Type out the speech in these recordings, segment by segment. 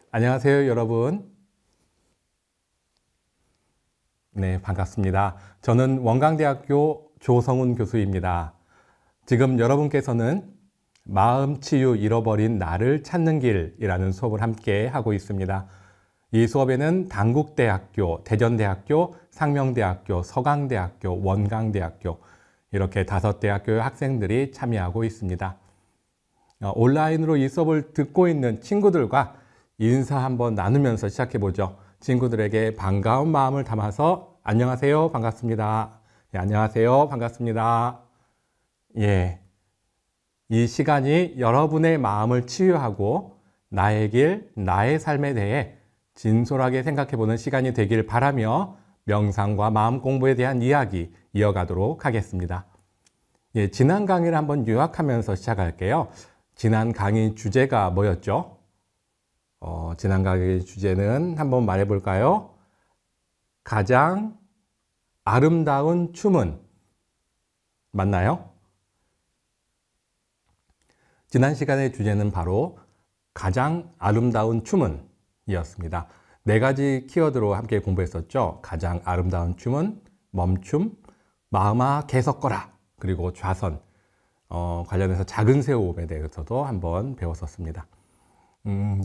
안녕하세요, 여러분. 네, 반갑습니다. 저는 원광대학교 조성훈 교수입니다. 지금 여러분께서는 마음 치유 잃어버린 나를 찾는 길이라는 수업을 함께 하고 있습니다. 이 수업에는 단국대학교, 대전대학교, 상명대학교, 서강대학교, 원광대학교 이렇게 5대학교의 학생들이 참여하고 있습니다. 온라인으로 이 수업을 듣고 있는 친구들과 인사 한번 나누면서 시작해보죠. 친구들에게 반가운 마음을 담아서 안녕하세요, 반갑습니다. 예, 안녕하세요, 반갑습니다. 예, 이 시간이 여러분의 마음을 치유하고 나의 길, 나의 삶에 대해 진솔하게 생각해보는 시간이 되길 바라며 명상과 마음 공부에 대한 이야기 이어가도록 하겠습니다. 예, 지난 강의를 한번 요약하면서 시작할게요. 지난 강의 주제가 뭐였죠? 지난 강의 주제는 한번 말해볼까요? 가장 아름다운 춤은 맞나요? 지난 시간의 주제는 바로 가장 아름다운 춤은 이었습니다. 4가지 키워드로 함께 공부했었죠. 가장 아름다운 춤은 멈춤, 마음아 개석거라, 그리고 좌선. 관련해서 작은 새 호흡에 대해서도 한번 배웠었습니다.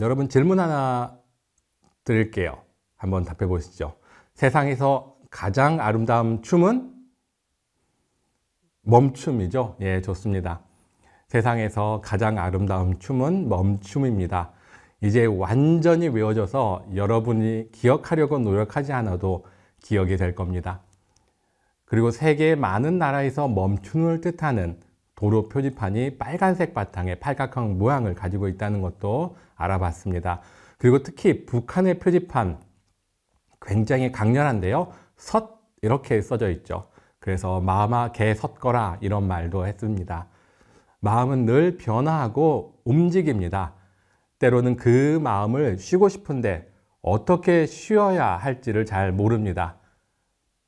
여러분 질문 하나 드릴게요. 한번 답해 보시죠. 세상에서 가장 아름다운 춤은 멈춤이죠. 예, 좋습니다. 세상에서 가장 아름다운 춤은 멈춤입니다. 이제 완전히 외워져서 여러분이 기억하려고 노력하지 않아도 기억이 될 겁니다. 그리고 세계의 많은 나라에서 멈춤을 뜻하는 도로 표지판이 빨간색 바탕에 팔각형 모양을 가지고 있다는 것도 알아봤습니다. 그리고 특히 북한의 표지판 굉장히 강렬한데요. 섰 이렇게 써져 있죠. 그래서 마음아 개 섰거라 이런 말도 했습니다. 마음은 늘 변화하고 움직입니다. 때로는 그 마음을 쉬고 싶은데 어떻게 쉬어야 할지를 잘 모릅니다.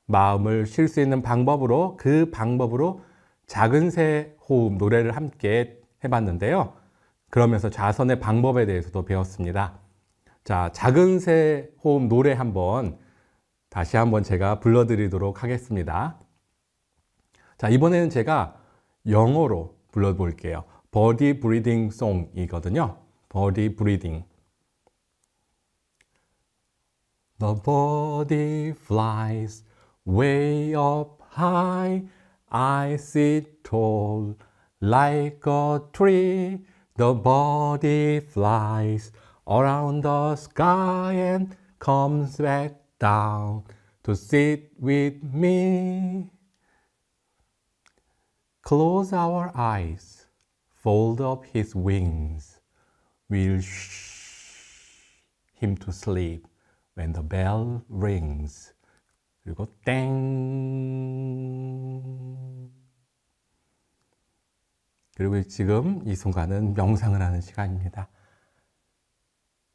마음을 쉴 수 있는 방법으로 그 방법으로 작은 새 호흡 노래를 함께 해봤는데요. 그러면서 좌선의 방법에 대해서도 배웠습니다. 자, 작은 새 호흡 노래 다시 한번 제가 불러드리도록 하겠습니다. 자, 이번에는 제가 영어로 불러볼게요. Body Breathing Song이거든요. Body Breathing. The body flies way up high. I sit tall like a tree. The body flies around the sky and comes back down to sit with me. Close our eyes, fold up his wings. We'll shh him to sleep when the bell rings. 그리고 땡. 그리고 지금 이 순간은 명상을 하는 시간입니다.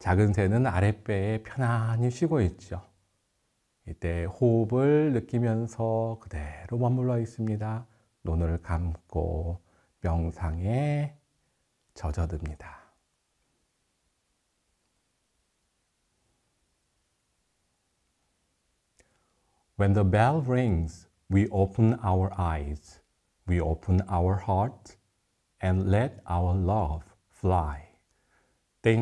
작은 새는 아랫배에 편안히 쉬고 있죠. 이때 호흡을 느끼면서 그대로 머물러 있습니다. 눈을 감고 명상에 젖어듭니다. When the bell rings, we open our eyes, we open our heart, and let our love fly. 땡.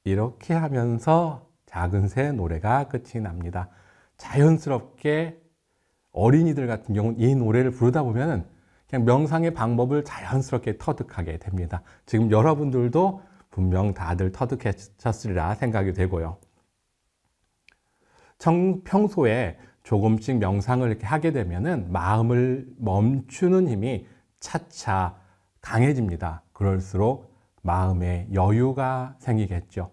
이렇게 하면서 작은 새 노래가 끝이 납니다. 자연스럽게 어린이들 같은 경우는 이 노래를 부르다 보면 그냥 명상의 방법을 자연스럽게 터득하게 됩니다. 지금 여러분들도 분명 다들 터득하셨으리라 생각이 되고요. 평소에 조금씩 명상을 이렇게 하게 되면은 마음을 멈추는 힘이 차차 강해집니다. 그럴수록 마음에 여유가 생기겠죠.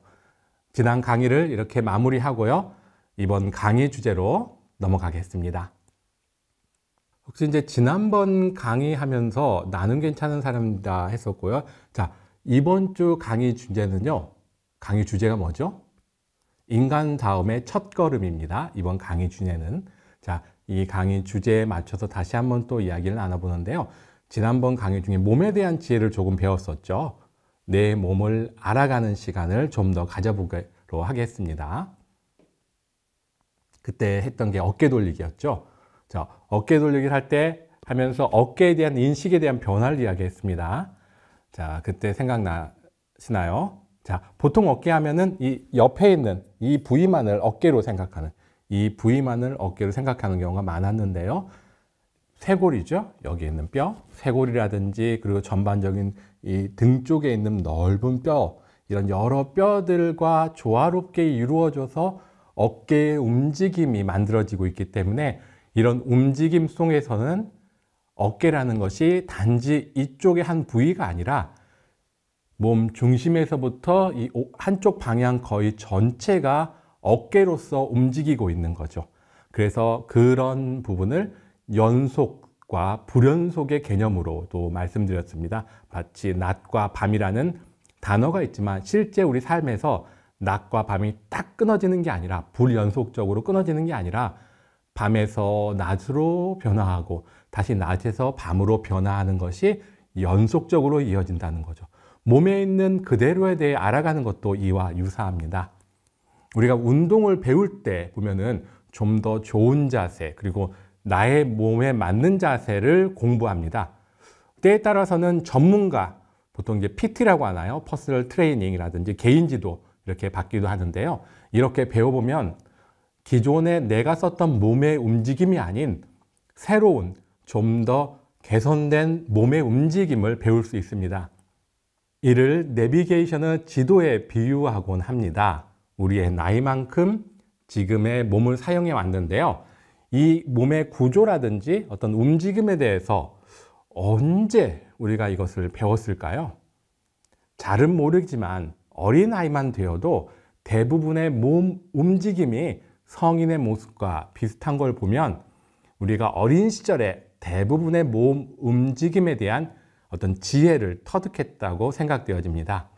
지난 강의를 이렇게 마무리하고요. 이번 강의 주제로 넘어가겠습니다. 혹시 이제 지난번 강의하면서 나는 괜찮은 사람이다 했었고요. 자, 이번 주 강의 주제는요. 강의 주제가 뭐죠? 인간다움의 첫걸음입니다. 이번 강의 주제는. 자, 이 강의 주제에 맞춰서 다시 한번 또 이야기를 나눠보는데요. 지난번 강의 중에 몸에 대한 지혜를 조금 배웠었죠. 내 몸을 알아가는 시간을 좀 더 가져보기로 하겠습니다. 그때 했던 게 어깨 돌리기였죠. 자, 어깨 돌리기를 할 때 하면서 어깨에 대한 인식에 대한 변화를 이야기했습니다. 자, 그때 생각나시나요? 자, 보통 어깨 하면은 이 옆에 있는 이 부위만을 어깨로 생각하는, 이 부위만을 어깨로 생각하는 경우가 많았는데요. 쇄골이죠. 여기 있는 뼈, 쇄골이라든지 그리고 전반적인 이 등 쪽에 있는 넓은 뼈, 이런 여러 뼈들과 조화롭게 이루어져서 어깨의 움직임이 만들어지고 있기 때문에 이런 움직임 속에서는 어깨라는 것이 단지 이쪽의 한 부위가 아니라 몸 중심에서부터 이 한쪽 방향 거의 전체가 어깨로서 움직이고 있는 거죠. 그래서 그런 부분을 연속과 불연속의 개념으로도 말씀드렸습니다. 마치 낮과 밤이라는 단어가 있지만 실제 우리 삶에서 낮과 밤이 딱 끊어지는 게 아니라 불연속적으로 끊어지는 게 아니라 밤에서 낮으로 변화하고 다시 낮에서 밤으로 변화하는 것이 연속적으로 이어진다는 거죠. 몸에 있는 그대로에 대해 알아가는 것도 이와 유사합니다. 우리가 운동을 배울 때 보면은 좀 더 좋은 자세 그리고 나의 몸에 맞는 자세를 공부합니다. 때에 따라서는 전문가, 보통 이제 PT라고 하나요? 퍼스널 트레이닝이라든지 개인 지도 이렇게 받기도 하는데요. 이렇게 배워보면 기존에 내가 썼던 몸의 움직임이 아닌 새로운 좀 더 개선된 몸의 움직임을 배울 수 있습니다. 이를 내비게이션의 지도에 비유하곤 합니다. 우리의 나이만큼 지금의 몸을 사용해 왔는데요. 이 몸의 구조라든지 어떤 움직임에 대해서 언제 우리가 이것을 배웠을까요? 잘은 모르지만 어린아이만 되어도 대부분의 몸 움직임이 성인의 모습과 비슷한 걸 보면 우리가 어린 시절에 대부분의 몸 움직임에 대한 어떤 지혜를 터득했다고 생각되어집니다.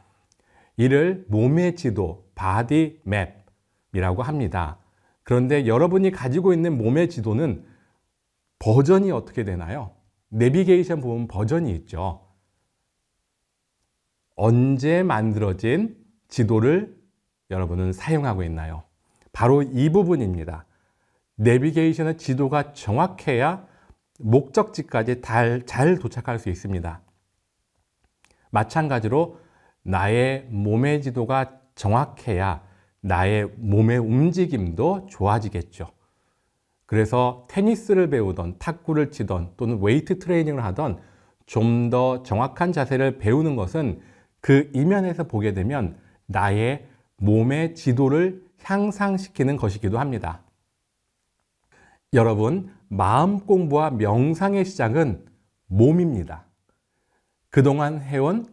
이를 몸의 지도, 바디 맵이라고 합니다. 그런데 여러분이 가지고 있는 몸의 지도는 버전이 어떻게 되나요? 내비게이션 보면 버전이 있죠. 언제 만들어진 지도를 여러분은 사용하고 있나요? 바로 이 부분입니다. 내비게이션의 지도가 정확해야 목적지까지 잘 도착할 수 있습니다. 마찬가지로 나의 몸의 지도가 정확해야 나의 몸의 움직임도 좋아지겠죠. 그래서 테니스를 배우던 탁구를 치던 또는 웨이트 트레이닝을 하던 좀 더 정확한 자세를 배우는 것은 그 이면에서 보게 되면 나의 몸의 지도를 향상시키는 것이기도 합니다. 여러분, 마음 공부와 명상의 시작은 몸입니다. 그동안 해온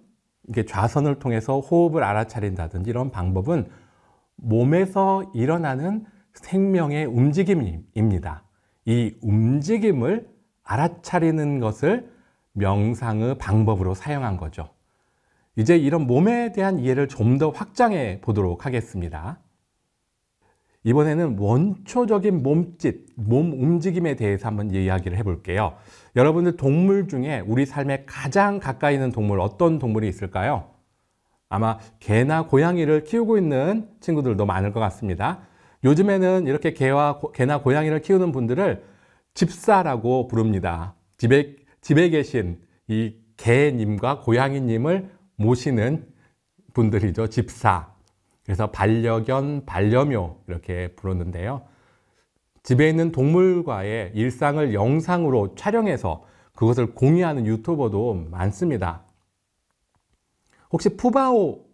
좌선을 통해서 호흡을 알아차린다든지 이런 방법은 몸에서 일어나는 생명의 움직임입니다. 이 움직임을 알아차리는 것을 명상의 방법으로 사용한 거죠. 이제 이런 몸에 대한 이해를 좀 더 확장해 보도록 하겠습니다. 이번에는 원초적인 몸짓, 몸 움직임에 대해서 한번 이야기를 해볼게요. 여러분들 동물 중에 우리 삶에 가장 가까이 있는 동물 어떤 동물이 있을까요? 아마 개나 고양이를 키우고 있는 친구들도 많을 것 같습니다. 요즘에는 이렇게 개나 고양이를 키우는 분들을 집사라고 부릅니다. 집에 계신 이 개님과 고양이님을 모시는 분들이죠. 집사. 그래서 반려견, 반려묘 이렇게 부르는데요. 집에 있는 동물과의 일상을 영상으로 촬영해서 그것을 공유하는 유튜버도 많습니다. 혹시 푸바오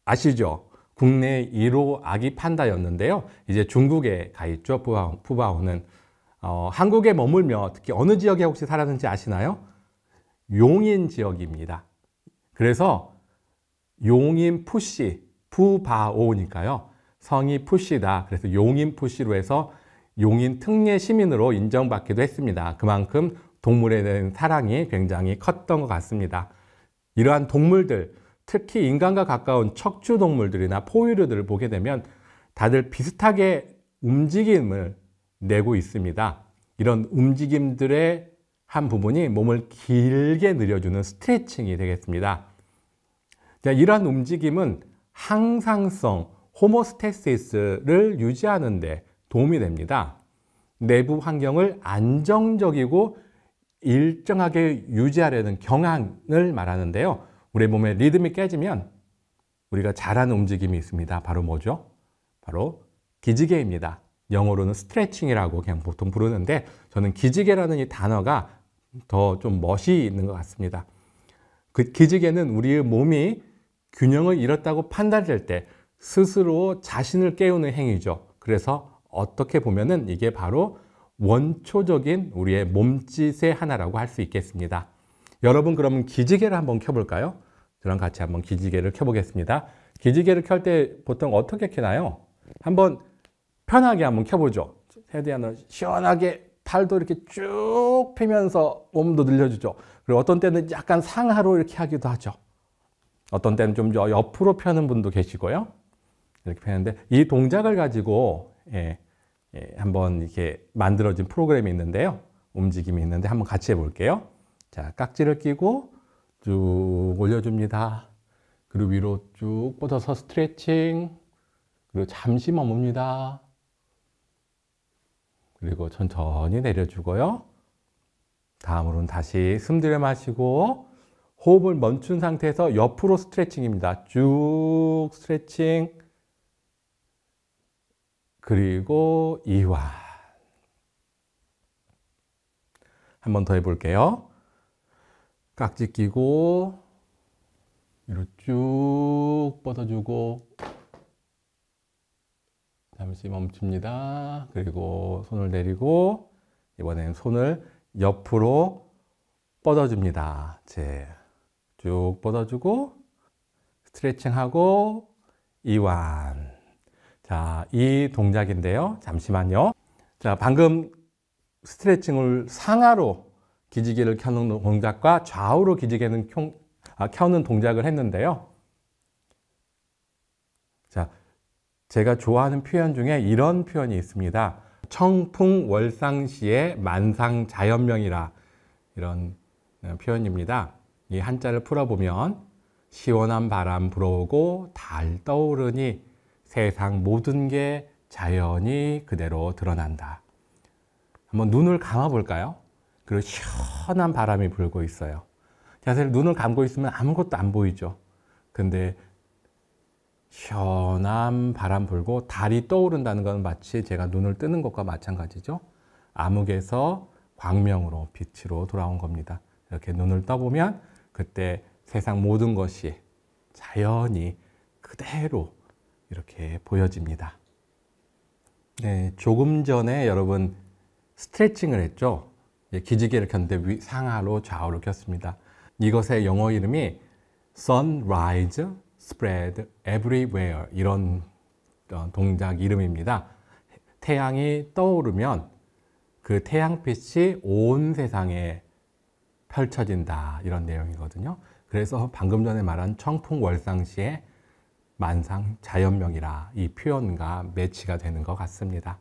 아시죠? 국내 1호 아기 판다였는데요. 이제 중국에 가 있죠. 푸바오는. 한국에 머물며 특히 어느 지역에 혹시 살았는지 아시나요? 용인 지역입니다. 그래서 용인 푸시, 푸바오니까요. 성이 푸시다. 그래서 용인 푸시로 해서 용인 특례 시민으로 인정받기도 했습니다. 그만큼 동물에 대한 사랑이 굉장히 컸던 것 같습니다. 이러한 동물들, 특히 인간과 가까운 척추 동물들이나 포유류들을 보게 되면 다들 비슷하게 움직임을 내고 있습니다. 이런 움직임들의 한 부분이 몸을 길게 늘려주는 스트레칭이 되겠습니다. 이러한 움직임은 항상성, 호모스태시스를 유지하는 데 도움이 됩니다. 내부 환경을 안정적이고 일정하게 유지하려는 경향을 말하는데요. 우리 몸의 리듬이 깨지면 우리가 잘하는 움직임이 있습니다. 바로 뭐죠? 바로 기지개입니다. 영어로는 스트레칭이라고 그냥 보통 부르는데 저는 기지개라는 이 단어가 더 좀 멋이 있는 것 같습니다. 그 기지개는 우리의 몸이 균형을 잃었다고 판단될 때 스스로 자신을 깨우는 행위죠. 그래서 어떻게 보면은 이게 바로 원초적인 우리의 몸짓의 하나라고 할 수 있겠습니다. 여러분 그러면 기지개를 한번 켜볼까요? 저랑 같이 한번 기지개를 켜보겠습니다. 기지개를 켤 때 보통 어떻게 켜나요? 한번 편하게 한번 켜보죠. 최대한 시원하게 팔도 이렇게 쭉 펴면서 몸도 늘려주죠. 그리고 어떤 때는 약간 상하로 이렇게 하기도 하죠. 어떤 때는 좀 옆으로 펴는 분도 계시고요. 이렇게 펴는데 이 동작을 가지고 한번 이렇게 만들어진 프로그램이 있는데요. 움직임이 있는데 한번 같이 해볼게요. 자, 깍지를 끼고 쭉 올려줍니다. 그리고 위로 쭉 뻗어서 스트레칭. 그리고 잠시 머뭅니다. 그리고 천천히 내려주고요. 다음으로는 다시 숨 들여 마시고 호흡을 멈춘 상태에서 옆으로 스트레칭입니다. 쭉 스트레칭. 그리고 이완. 한 번 더 해볼게요. 깍지 끼고 위로 쭉 뻗어주고 잠시 멈춥니다. 그리고 손을 내리고 이번에는 손을 옆으로 뻗어줍니다. 쭉 뻗어주고 스트레칭하고 이완. 자, 이 동작인데요. 잠시만요. 자, 방금 스트레칭을 상하로 기지개를 켜는 동작과 좌우로 기지개는 켜는 동작을 했는데요. 자, 제가 좋아하는 표현 중에 이런 표현이 있습니다. 청풍월상시의 만상자연명이라 이런 표현입니다. 이 한자를 풀어보면 시원한 바람 불어오고 달 떠오르니 세상 모든 게 자연이 그대로 드러난다. 한번 눈을 감아 볼까요? 그리고 시원한 바람이 불고 있어요. 사실 눈을 감고 있으면 아무것도 안 보이죠. 근데 시원한 바람 불고 달이 떠오른다는 건 마치 제가 눈을 뜨는 것과 마찬가지죠. 암흑에서 광명으로 빛으로 돌아온 겁니다. 이렇게 눈을 떠보면 그때 세상 모든 것이 자연히 그대로 이렇게 보여집니다. 네, 조금 전에 여러분 스트레칭을 했죠. 기지개를 켰는데 상하로 좌우로 켰습니다. 이것의 영어 이름이 Sunrise Spread Everywhere 이런 동작 이름입니다. 태양이 떠오르면 그 태양빛이 온 세상에 펼쳐진다 이런 내용이거든요. 그래서 방금 전에 말한 청풍월상시의 만상자연명이라 이 표현과 매치가 되는 것 같습니다.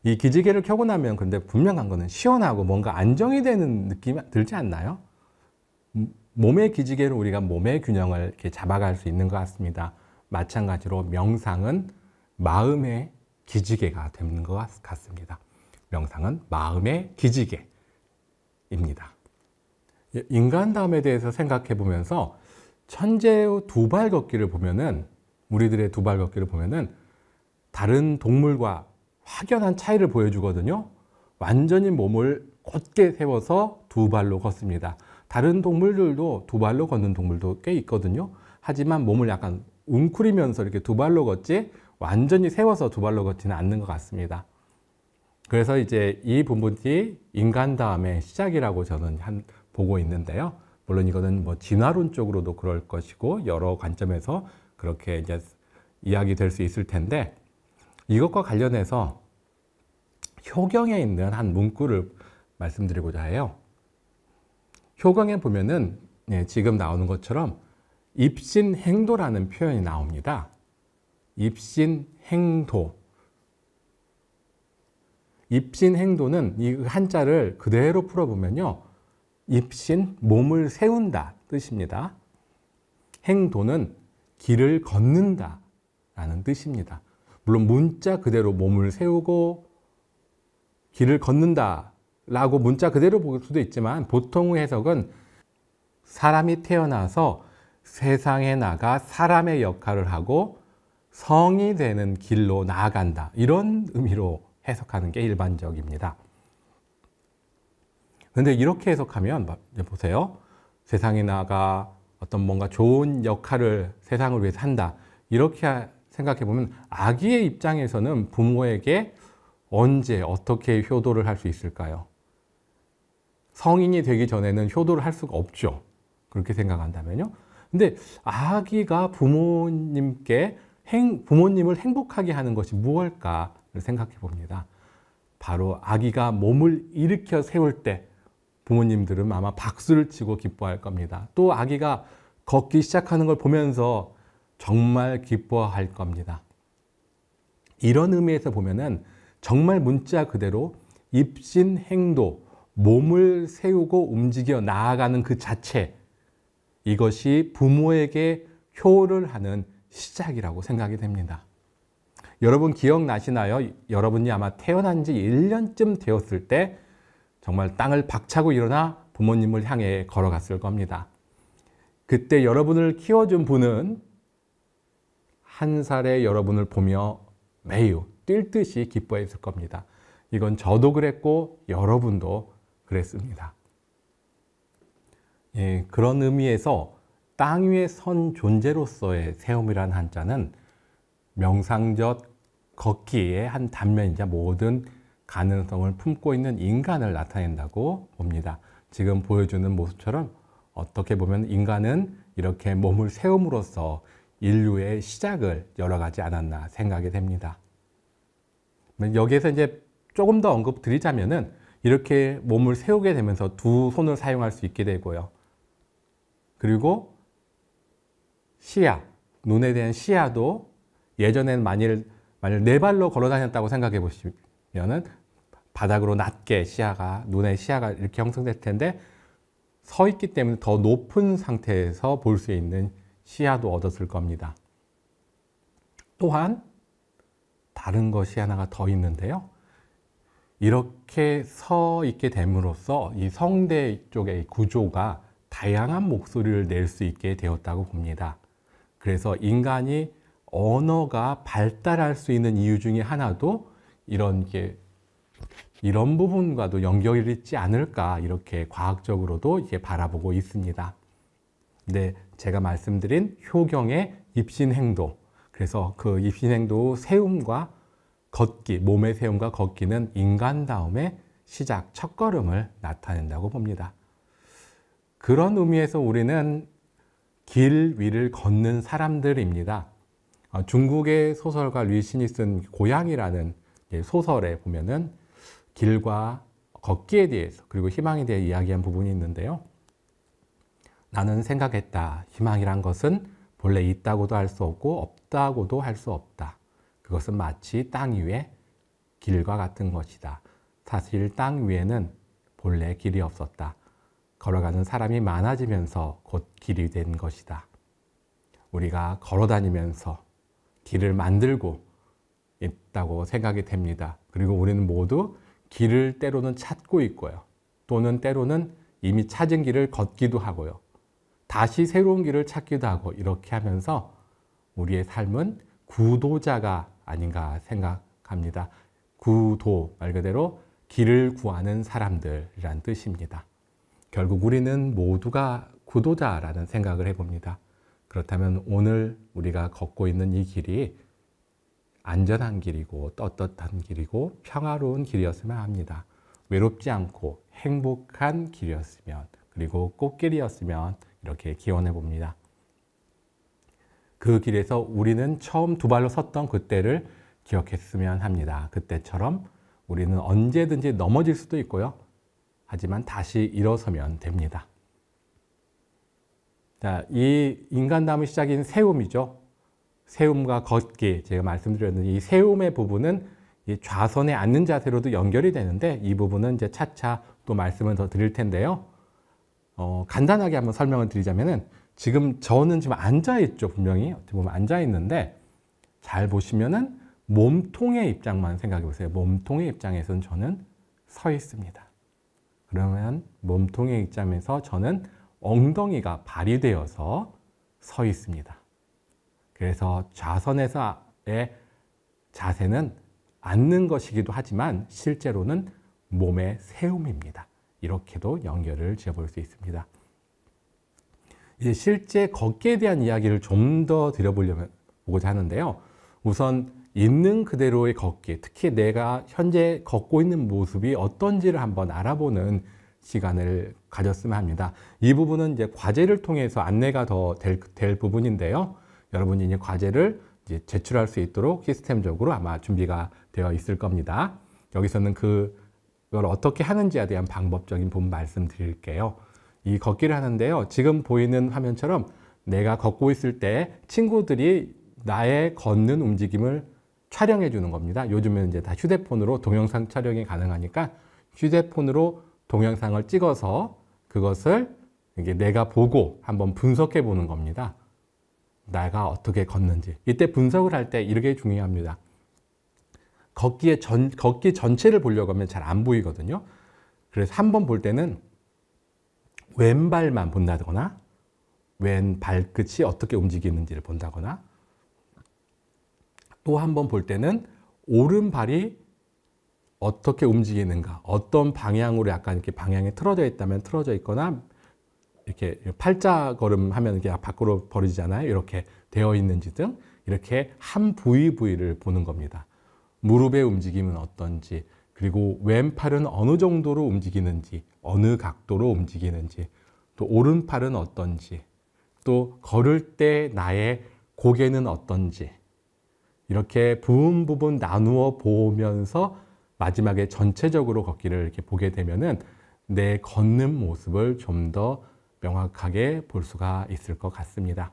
이 기지개를 켜고 나면 근데 분명한 거는 시원하고 뭔가 안정이 되는 느낌이 들지 않나요? 몸의 기지개로 우리가 몸의 균형을 이렇게 잡아갈 수 있는 것 같습니다. 마찬가지로 명상은 마음의 기지개가 되는 것 같습니다. 명상은 마음의 기지개입니다. 인간다움에 대해서 생각해 보면서 천재의 두발 걷기를 보면은 우리들의 두발 걷기를 보면은 다른 동물과 확연한 차이를 보여주거든요. 완전히 몸을 곧게 세워서 두 발로 걷습니다. 다른 동물들도 두 발로 걷는 동물도 꽤 있거든요. 하지만 몸을 약간 웅크리면서 이렇게 두 발로 걷지 완전히 세워서 두 발로 걷지는 않는 것 같습니다. 그래서 이제 이 부분이 인간다움의 시작이라고 저는 보고 있는데요. 물론 이거는 뭐 진화론적으로도 그럴 것이고 여러 관점에서 그렇게 이제 이야기될 수 있을 텐데, 이것과 관련해서 효경에 있는 한 문구를 말씀드리고자 해요. 효경에 보면은 지금 나오는 것처럼 입신행도라는 표현이 나옵니다. 입신행도. 입신행도는 이 한자를 그대로 풀어보면요, 입신, 몸을 세운다 뜻입니다. 행도는 길을 걷는다 라는 뜻입니다. 물론 문자 그대로 몸을 세우고 길을 걷는다 라고 문자 그대로 볼 수도 있지만, 보통의 해석은 사람이 태어나서 세상에 나가 사람의 역할을 하고 성이 되는 길로 나아간다, 이런 의미로 해석하는 게 일반적입니다. 그런데 이렇게 해석하면 보세요. 세상에 나가 어떤 뭔가 좋은 역할을 세상을 위해서 한다, 이렇게 생각해 보면 아기의 입장에서는 부모에게 언제 어떻게 효도를 할 수 있을까요? 성인이 되기 전에는 효도를 할 수가 없죠. 그렇게 생각한다면요. 근데 아기가 부모님을 행복하게 하는 것이 무엇일까를 생각해 봅니다. 바로 아기가 몸을 일으켜 세울 때 부모님들은 아마 박수를 치고 기뻐할 겁니다. 또 아기가 걷기 시작하는 걸 보면서 정말 기뻐할 겁니다. 이런 의미에서 보면은 정말 문자 그대로 입신행도, 몸을 세우고 움직여 나아가는 그 자체, 이것이 부모에게 효를 하는 시작이라고 생각이 됩니다. 여러분 기억나시나요? 여러분이 아마 태어난 지 1년쯤 되었을 때 정말 땅을 박차고 일어나 부모님을 향해 걸어갔을 겁니다. 그때 여러분을 키워준 분은 한 살의 여러분을 보며 매우 뛸 듯이 기뻐했을 겁니다. 이건 저도 그랬고 여러분도 그랬습니다. 그런 의미에서 땅 위에 선 존재로서의 세움이라는 한자는 명상적 걷기의 한 단면이자 모든 가능성을 품고 있는 인간을 나타낸다고 봅니다. 지금 보여주는 모습처럼 어떻게 보면 인간은 이렇게 몸을 세움으로써 인류의 시작을 열어가지 않았나 생각이 됩니다. 여기에서 이제 조금 더 언급드리자면은 이렇게 몸을 세우게 되면서 두 손을 사용할 수 있게 되고요. 그리고 시야, 눈에 대한 시야도 예전에는 만일 네 발로 걸어 다녔다고 생각해 보시면은 바닥으로 낮게 눈의 시야가 이렇게 형성될 텐데, 서 있기 때문에 더 높은 상태에서 볼 수 있는 시야도 얻었을 겁니다. 또한 다른 것이 하나가 더 있는데요. 이렇게 서 있게 됨으로써 이 성대 쪽의 구조가 다양한 목소리를 낼 수 있게 되었다고 봅니다. 그래서 인간이 언어가 발달할 수 있는 이유 중에 하나도 이런 부분과도 연결이 있지 않을까, 이렇게 과학적으로도 이게 바라보고 있습니다. 근데 제가 말씀드린 효경의 입신행도, 그래서 그 입신행도 세움과 걷기, 몸의 세움과 걷기는 인간다움의 시작, 첫걸음을 나타낸다고 봅니다. 그런 의미에서 우리는 길 위를 걷는 사람들입니다. 중국의 소설가 류신이 쓴 고향이라는 소설에 보면은 길과 걷기에 대해서, 그리고 희망에 대해 이야기한 부분이 있는데요. 나는 생각했다. 희망이란 것은 본래 있다고도 할 수 없고 없다고도 할 수 없다. 그것은 마치 땅 위의 길과 같은 것이다. 사실 땅 위에는 본래 길이 없었다. 걸어가는 사람이 많아지면서 곧 길이 된 것이다. 우리가 걸어 다니면서 길을 만들고 있다고 생각이 됩니다. 그리고 우리는 모두 길을 때로는 찾고 있고요. 또는 때로는 이미 찾은 길을 걷기도 하고요. 다시 새로운 길을 찾기도 하고, 이렇게 하면서 우리의 삶은 구도자가 아닌가 생각합니다. 구도, 말 그대로 길을 구하는 사람들이란 뜻입니다. 결국 우리는 모두가 구도자라는 생각을 해봅니다. 그렇다면 오늘 우리가 걷고 있는 이 길이 안전한 길이고 떳떳한 길이고 평화로운 길이었으면 합니다. 외롭지 않고 행복한 길이었으면, 그리고 꽃길이었으면 이렇게 기원해 봅니다. 그 길에서 우리는 처음 두 발로 섰던 그때를 기억했으면 합니다. 그때처럼 우리는 언제든지 넘어질 수도 있고요. 하지만 다시 일어서면 됩니다. 자, 이 인간다움의 시작인 세움이죠. 세움과 걷기, 제가 말씀드렸는데 이 세움의 부분은 이 좌선에 앉는 자세로도 연결이 되는데 이 부분은 이제 차차 또 말씀을 더 드릴 텐데요. 간단하게 한번 설명을 드리자면은 지금 저는 지금 앉아 있죠. 분명히 어떻게 보면 앉아 있는데 잘 보시면은 몸통의 입장만 생각해 보세요. 몸통의 입장에서는 저는 서 있습니다. 그러면 몸통의 입장에서 저는 엉덩이가 발이 되어서 서 있습니다. 그래서 좌선에서의 자세는 앉는 것이기도 하지만 실제로는 몸의 세움입니다. 이렇게도 연결을 지어볼 수 있습니다. 이제 실제 걷기에 대한 이야기를 좀 더 드려보고자 하는데요. 우선 있는 그대로의 걷기, 특히 내가 현재 걷고 있는 모습이 어떤지를 한번 알아보는 시간을 가졌으면 합니다. 이 부분은 이제 과제를 통해서 안내가 더 될 부분인데요. 여러분이 이제 과제를 이제 제출할 수 있도록 시스템적으로 아마 준비가 되어 있을 겁니다. 여기서는 그걸 어떻게 하는지에 대한 방법적인 부분 말씀드릴게요. 이 걷기를 하는데요. 지금 보이는 화면처럼 내가 걷고 있을 때 친구들이 나의 걷는 움직임을 촬영해 주는 겁니다. 요즘은 이제 다 휴대폰으로 동영상 촬영이 가능하니까 휴대폰으로 동영상을 찍어서 그것을 이게 내가 보고 한번 분석해 보는 겁니다. 내가 어떻게 걷는지. 이때 분석을 할 때 이렇게 중요합니다. 걷기 전체를 보려고 하면 잘 안 보이거든요. 그래서 한번 볼 때는 왼발만 본다거나 왼 발끝이 어떻게 움직이는지를 본다거나 또 한 번 볼 때는 오른발이 어떻게 움직이는가, 어떤 방향으로 약간 이렇게 방향이 틀어져 있다면 틀어져 있거나 이렇게 팔자걸음 하면 이렇게 밖으로 벌어지잖아요. 이렇게 되어 있는지 등 이렇게 한 부위를 보는 겁니다. 무릎의 움직임은 어떤지, 그리고 왼팔은 어느 정도로 움직이는지, 어느 각도로 움직이는지, 또 오른팔은 어떤지, 또 걸을 때 나의 고개는 어떤지 이렇게 부분 나누어 보면서 마지막에 전체적으로 걷기를 이렇게 보게 되면은 내 걷는 모습을 좀 더 명확하게 볼 수가 있을 것 같습니다.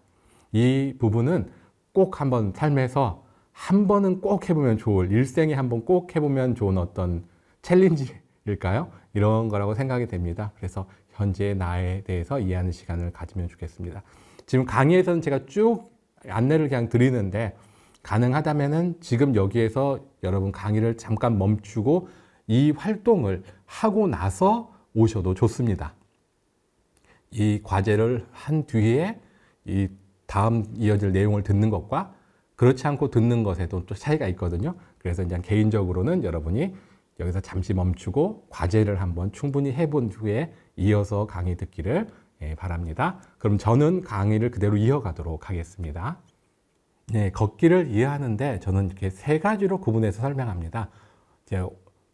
이 부분은 꼭 한번 삶에서 한 번은 꼭 해보면 좋을, 일생에 한번 꼭 해보면 좋은 어떤 챌린지일까요? 이런 거라고 생각이 됩니다. 그래서 현재의 나에 대해서 이해하는 시간을 가지면 좋겠습니다. 지금 강의에서는 제가 쭉 안내를 그냥 드리는데 가능하다면은 지금 여기에서 여러분 강의를 잠깐 멈추고 이 활동을 하고 나서 오셔도 좋습니다. 이 과제를 한 뒤에 이 다음 이어질 내용을 듣는 것과 그렇지 않고 듣는 것에도 또 차이가 있거든요. 그래서 그냥 개인적으로는 여러분이 여기서 잠시 멈추고 과제를 한번 충분히 해본 후에 이어서 강의 듣기를 바랍니다. 그럼 저는 강의를 그대로 이어가도록 하겠습니다. 네, 걷기를 이해하는데 저는 이렇게 세 가지로 구분해서 설명합니다. 제가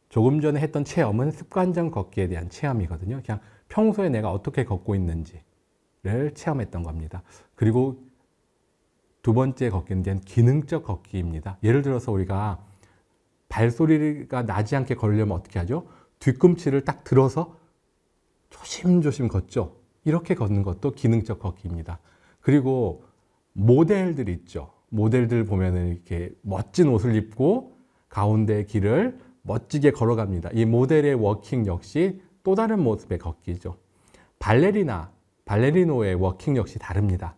조금 전에 했던 체험은 습관적 걷기에 대한 체험이거든요. 그냥 평소에 내가 어떻게 걷고 있는지를 체험했던 겁니다. 그리고 두 번째 걷기는 기능적 걷기입니다. 예를 들어서 우리가 발소리가 나지 않게 걸으려면 어떻게 하죠? 뒤꿈치를 딱 들어서 조심조심 걷죠. 이렇게 걷는 것도 기능적 걷기입니다. 그리고 모델들 있죠. 모델들 보면은 이렇게 멋진 옷을 입고 가운데 길을 멋지게 걸어갑니다. 이 모델의 워킹 역시 또 다른 모습의 걷기죠. 발레리노의 워킹 역시 다릅니다.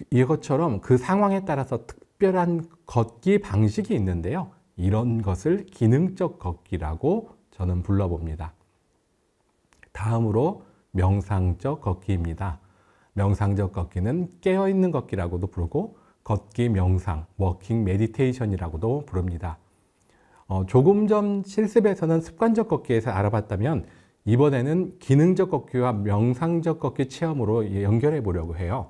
이것처럼 그 상황에 따라서 특별한 걷기 방식이 있는데요. 이런 것을 기능적 걷기라고 저는 불러봅니다. 다음으로 명상적 걷기입니다. 명상적 걷기는 깨어있는 걷기라고도 부르고 걷기 명상, 워킹 메디테이션이라고도 부릅니다. 조금 전 실습에서는 습관적 걷기에서 알아봤다면 이번에는 기능적 걷기와 명상적 걷기 체험으로 연결해 보려고 해요.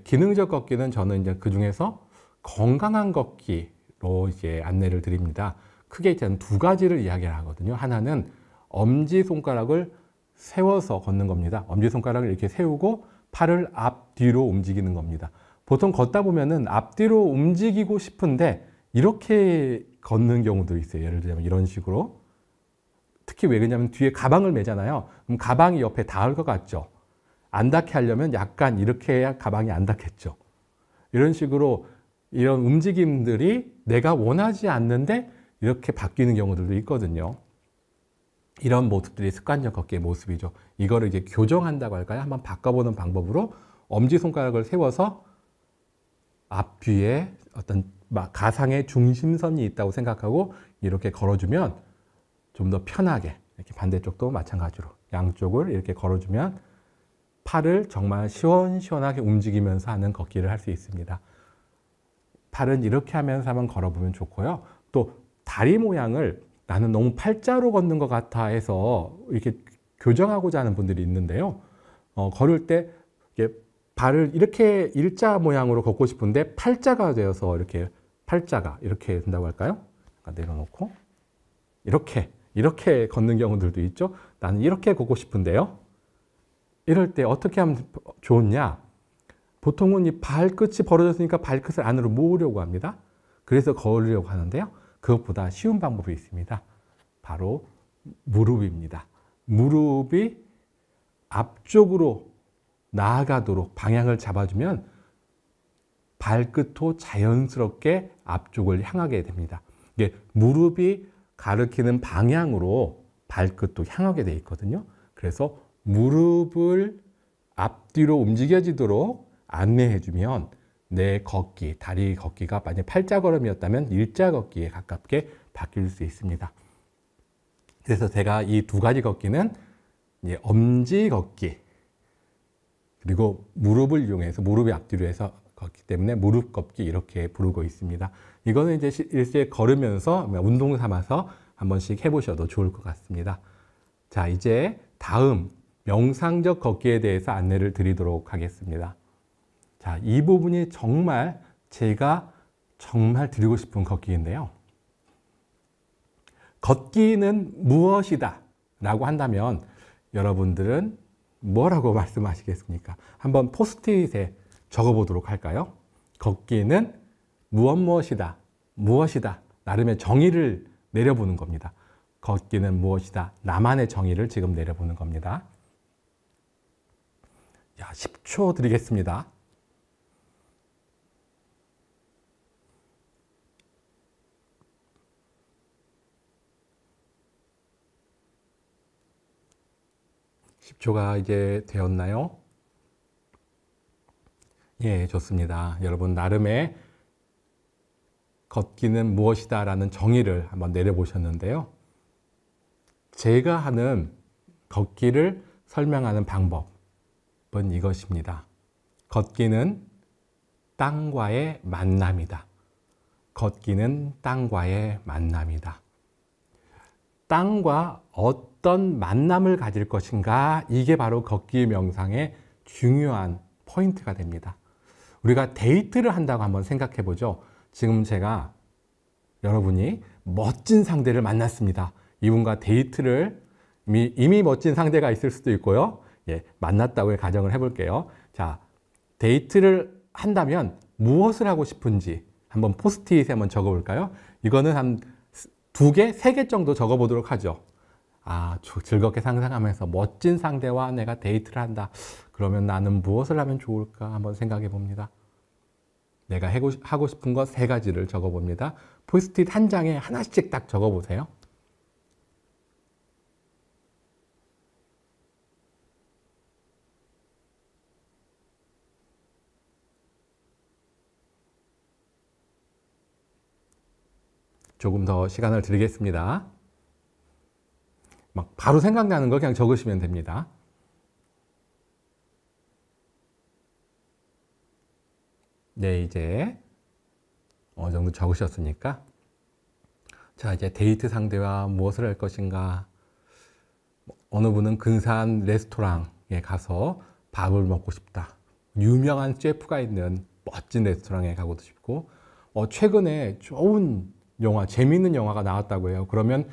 기능적 걷기는 저는 이제 그 중에서 건강한 걷기로 이제 안내를 드립니다. 크게 저는 두 가지를 이야기를 하거든요. 하나는 엄지손가락을 세워서 걷는 겁니다. 엄지손가락을 이렇게 세우고 팔을 앞뒤로 움직이는 겁니다. 보통 걷다 보면은 앞뒤로 움직이고 싶은데 이렇게 걷는 경우도 있어요. 예를 들면 이런 식으로. 특히 왜 그러냐면 뒤에 가방을 매잖아요. 그럼 가방이 옆에 닿을 것 같죠. 안 닿게 하려면 약간 이렇게 해야 가방이 안 닿겠죠. 이런 식으로 이런 움직임들이 내가 원하지 않는데 이렇게 바뀌는 경우들도 있거든요. 이런 모습들이 습관적 걷기의 모습이죠. 이거를 이제 교정한다고 할까요? 한번 바꿔보는 방법으로 엄지손가락을 세워서 앞뒤에 어떤 가상의 중심선이 있다고 생각하고 이렇게 걸어주면 좀 더 편하게, 이렇게 반대쪽도 마찬가지로 양쪽을 이렇게 걸어주면 팔을 정말 시원시원하게 움직이면서 하는 걷기를 할 수 있습니다. 팔은 이렇게 하면서 한번 걸어보면 좋고요. 또 다리 모양을 나는 너무 팔자로 걷는 것 같아 해서 이렇게 교정하고자 하는 분들이 있는데요. 걸을 때 발을 이렇게 일자 모양으로 걷고 싶은데 팔자가 되어서 이렇게 팔자가 이렇게 된다고 할까요? 내려놓고 이렇게 걷는 경우들도 있죠. 나는 이렇게 걷고 싶은데요. 이럴 때 어떻게 하면 좋냐? 보통은 이 발끝이 벌어졌으니까 발끝을 안으로 모으려고 합니다. 그래서 걸으려고 하는데요. 그것보다 쉬운 방법이 있습니다. 바로 무릎입니다. 무릎이 앞쪽으로 나아가도록 방향을 잡아주면 발끝도 자연스럽게 앞쪽을 향하게 됩니다. 이게 무릎이 가리키는 방향으로 발끝도 향하게 되어 있거든요. 그래서 무릎을 앞뒤로 움직여지도록 안내해주면 내 걷기, 다리 걷기가 만약 팔자 걸음이었다면 일자 걷기에 가깝게 바뀔 수 있습니다. 그래서 제가 이 두 가지 걷기는 엄지 걷기 그리고 무릎을 이용해서 무릎이 앞뒤로 해서 걷기 때문에 무릎 걷기 이렇게 부르고 있습니다. 이거는 이제 일제 걸으면서 운동 삼아서 한 번씩 해보셔도 좋을 것 같습니다. 자, 이제 다음 명상적 걷기에 대해서 안내를 드리도록 하겠습니다. 자, 이 부분이 제가 정말 드리고 싶은 걷기인데요. 걷기는 무엇이다 라고 한다면 여러분들은 뭐라고 말씀하시겠습니까? 한번 포스트잇에 적어보도록 할까요? 걷기는 무엇이다, 무엇이다. 나름의 정의를 내려보는 겁니다. 걷기는 무엇이다. 나만의 정의를 지금 내려보는 겁니다. 10초 드리겠습니다. (10초가) 이제 되었나요? 예, 좋습니다. 여러분 나름의 걷기는 무엇이다 라는 정의를 한번 내려보셨는데요. 제가 하는 걷기를 설명하는 방법은 이것입니다. 걷기는 땅과의 만남이다. 걷기는 땅과의 만남이다. 땅과 어떤 만남을 가질 것인가, 이게 바로 걷기 명상의 중요한 포인트가 됩니다. 우리가 데이트를 한다고 한번 생각해 보죠. 지금 제가 여러분이 멋진 상대를 만났습니다. 이분과 데이트를 이미 멋진 상대가 있을 수도 있고요. 만났다고 가정을 해볼게요. 자, 데이트를 한다면 무엇을 하고 싶은지 한번 포스트잇에 한번 적어볼까요? 이거는 한 2개, 3개 정도 적어보도록 하죠. 즐겁게 상상하면서 멋진 상대와 내가 데이트를 한다. 그러면 나는 무엇을 하면 좋을까 한번 생각해 봅니다. 내가 하고 싶은 것 3가지를 적어봅니다. 포스트잇 한 장에 하나씩 딱 적어보세요. 조금 더 시간을 드리겠습니다. 바로 생각나는 거 그냥 적으시면 됩니다. 네, 이제 어느 정도 적으셨으니까 자, 이제 데이트 상대와 무엇을 할 것인가. 어느 분은 근사한 레스토랑에 가서 밥을 먹고 싶다. 유명한 셰프가 있는 멋진 레스토랑에 가고도 싶고, 최근에 좋은 영화, 재미있는 영화가 나왔다고 해요. 그러면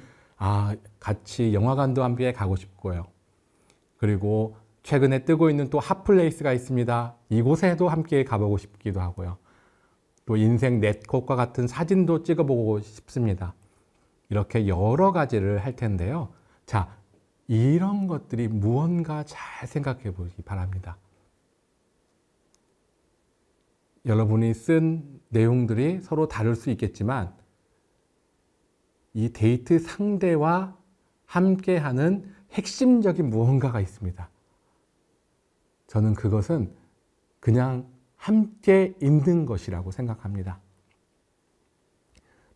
같이 영화관도 함께 가고 싶고요. 그리고 최근에 뜨고 있는 또 핫플레이스가 있습니다. 이곳에도 함께 가보고 싶기도 하고요. 또 인생 넷컷과 같은 사진도 찍어보고 싶습니다. 이렇게 여러 가지를 할 텐데요. 자, 이런 것들이 무언가 잘 생각해 보기 바랍니다. 여러분이 쓴 내용들이 서로 다를 수 있겠지만 이 데이트 상대와 함께하는 핵심적인 무언가가 있습니다. 저는 그것은 그냥 함께 있는 것이라고 생각합니다.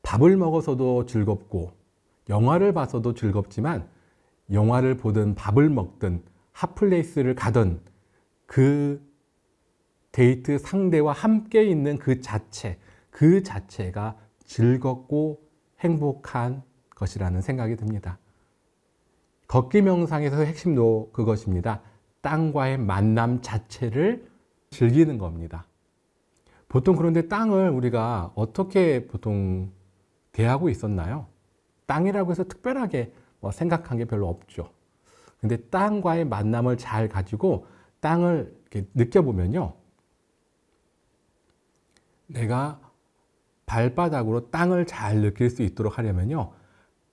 밥을 먹어서도 즐겁고 영화를 봐서도 즐겁지만 영화를 보든 밥을 먹든 핫플레이스를 가든 그 데이트 상대와 함께 있는 그 자체가 즐겁고 행복한 것이라는 생각이 듭니다. 걷기 명상에서 핵심도 그것입니다. 땅과의 만남 자체를 즐기는 겁니다. 보통 그런데 땅을 우리가 어떻게 보통 대하고 있었나요? 땅이라고 해서 특별하게 생각한 게 별로 없죠. 근데 땅과의 만남을 잘 가지고 땅을 이렇게 느껴보면요. 내가 발바닥으로 땅을 잘 느낄 수 있도록 하려면요.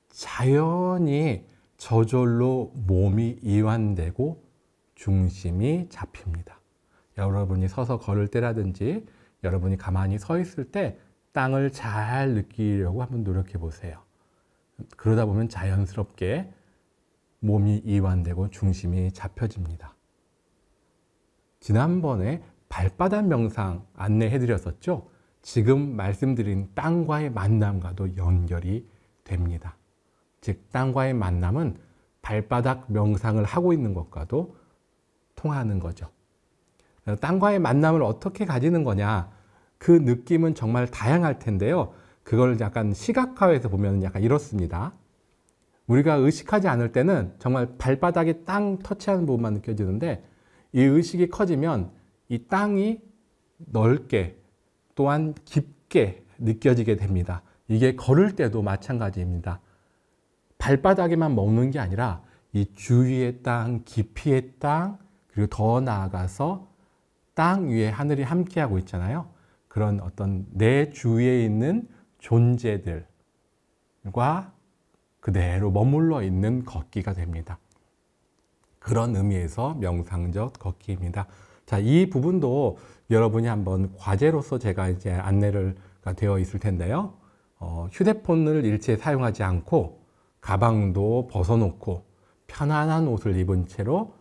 자연히 저절로 몸이 이완되고 중심이 잡힙니다. 여러분이 서서 걸을 때라든지 여러분이 가만히 서 있을 때 땅을 잘 느끼려고 한번 노력해 보세요. 그러다 보면 자연스럽게 몸이 이완되고 중심이 잡혀집니다. 지난번에 발바닥 명상 안내해 드렸었죠. 지금 말씀드린 땅과의 만남과도 연결이 됩니다. 즉 땅과의 만남은 발바닥 명상을 하고 있는 것과도 통하는 거죠. 땅과의 만남을 어떻게 가지는 거냐, 그 느낌은 정말 다양할 텐데요. 그걸 약간 시각화해서 보면 약간 이렇습니다. 우리가 의식하지 않을 때는 정말 발바닥에 땅 터치하는 부분만 느껴지는데 이 의식이 커지면 이 땅이 넓게 또한 깊게 느껴지게 됩니다. 이게 걸을 때도 마찬가지입니다. 발바닥에만 머무는 게 아니라 이 주위의 땅, 깊이의 땅, 그리고 더 나아가서 땅 위에 하늘이 함께하고 있잖아요. 그런 어떤 내 주위에 있는 존재들과 그대로 머물러 있는 걷기가 됩니다. 그런 의미에서 명상적 걷기입니다. 자, 이 부분도 여러분이 한번 과제로서 제가 이제 안내가 되어 있을 텐데요. 휴대폰을 일체 사용하지 않고 가방도 벗어놓고 편안한 옷을 입은 채로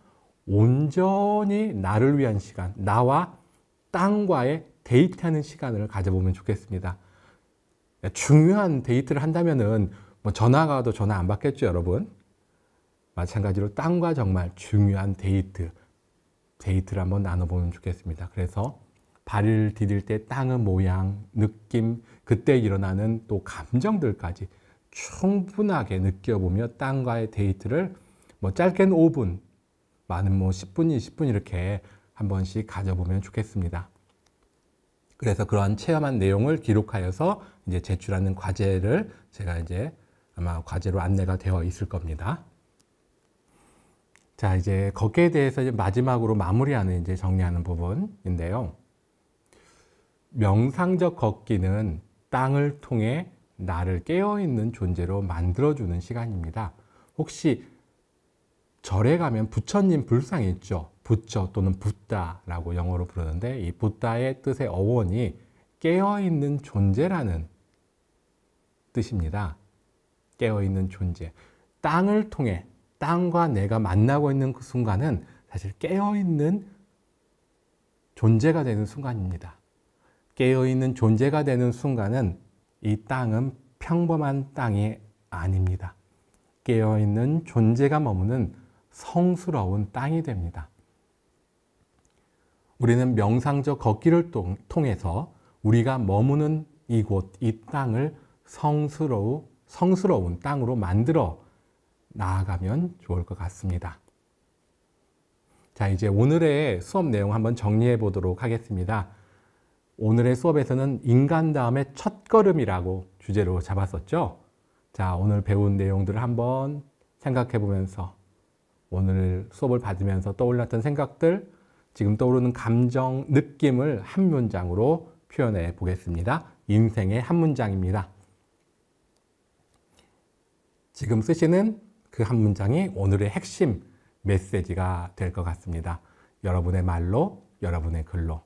온전히 나를 위한 시간, 나와 땅과의 데이트하는 시간을 가져보면 좋겠습니다. 중요한 데이트를 한다면은 전화가 와도 전화 안 받겠죠, 여러분? 마찬가지로 땅과 정말 중요한 데이트를 한번 나눠보면 좋겠습니다. 그래서 발을 디딜 때 땅의 모양, 느낌, 그때 일어나는 또 감정들까지 충분하게 느껴보며 땅과의 데이트를 짧게는 5분, 많은 10분, 20분 이렇게 한 번씩 가져보면 좋겠습니다. 그래서 그러한 체험한 내용을 기록하여서 이제 제출하는 과제를 제가 이제 아마 과제로 안내가 되어 있을 겁니다. 자, 이제 걷기에 대해서 이제 마지막으로 마무리하는 이제 정리하는 부분인데요. 명상적 걷기는 땅을 통해 나를 깨어있는 존재로 만들어주는 시간입니다. 혹시 절에 가면 부처님 불상이 있죠. 부처 또는 붓다라고 영어로 부르는데 이 붓다의 뜻의 어원이 깨어있는 존재라는 뜻입니다. 깨어있는 존재. 땅을 통해 땅과 내가 만나고 있는 그 순간은 사실 깨어있는 존재가 되는 순간입니다. 깨어있는 존재가 되는 순간은 이 땅은 평범한 땅이 아닙니다. 깨어있는 존재가 머무는 성스러운 땅이 됩니다. 우리는 명상적 걷기를 통해서 우리가 머무는 이곳, 이 땅을 성스러운 땅으로 만들어 나아가면 좋을 것 같습니다. 자, 이제 오늘의 수업 내용 한번 정리해 보도록 하겠습니다. 오늘의 수업에서는 인간 다음의 첫걸음이라고 주제로 잡았었죠. 자, 오늘 배운 내용들을 한번 생각해 보면서 오늘 수업을 받으면서 떠올랐던 생각들, 지금 떠오르는 감정, 느낌을 한 문장으로 표현해 보겠습니다. 인생의 한 문장입니다. 지금 쓰시는 그 한 문장이 오늘의 핵심 메시지가 될 것 같습니다. 여러분의 말로, 여러분의 글로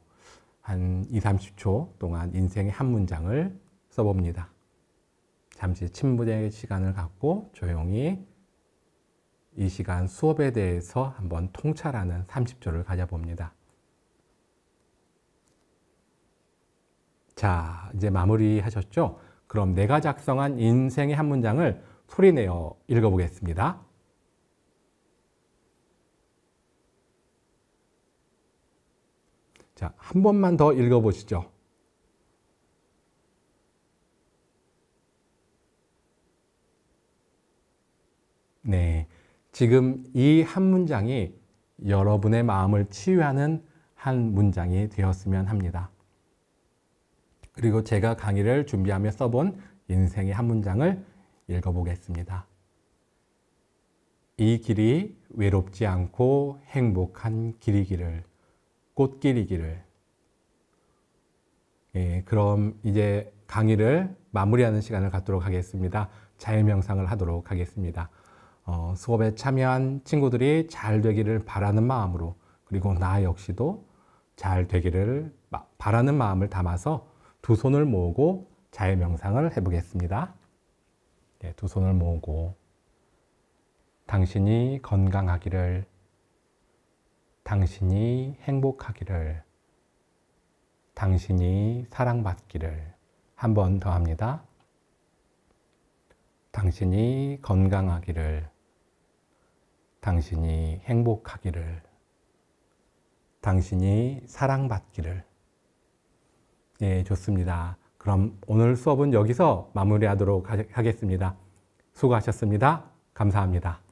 한 20-30초 동안 인생의 한 문장을 써봅니다. 잠시 침묵의 시간을 갖고 조용히 이 시간 수업에 대해서 한번 통찰하는 30초를 가져봅니다. 자, 이제 마무리하셨죠? 그럼 내가 작성한 인생의 한 문장을 소리내어 읽어보겠습니다. 자, 한 번만 더 읽어보시죠. 네, 지금 이 한 문장이 여러분의 마음을 치유하는 한 문장이 되었으면 합니다. 그리고 제가 강의를 준비하며 써본 인생의 한 문장을 읽어보겠습니다. 이 길이 외롭지 않고 행복한 길이기를, 꽃길이기를. 예, 그럼 이제 강의를 마무리하는 시간을 갖도록 하겠습니다. 자유명상을 하도록 하겠습니다. 수업에 참여한 친구들이 잘 되기를 바라는 마음으로, 그리고 나 역시도 잘 되기를 바라는 마음을 담아서 두 손을 모으고 자유명상을 해보겠습니다. 네, 두 손을 모으고 당신이 건강하기를, 당신이 행복하기를, 당신이 사랑받기를. 한 번 더 합니다. 당신이 건강하기를, 당신이 행복하기를, 당신이 사랑받기를. 네, 좋습니다. 그럼 오늘 수업은 여기서 마무리하도록 하겠습니다. 수고하셨습니다. 감사합니다.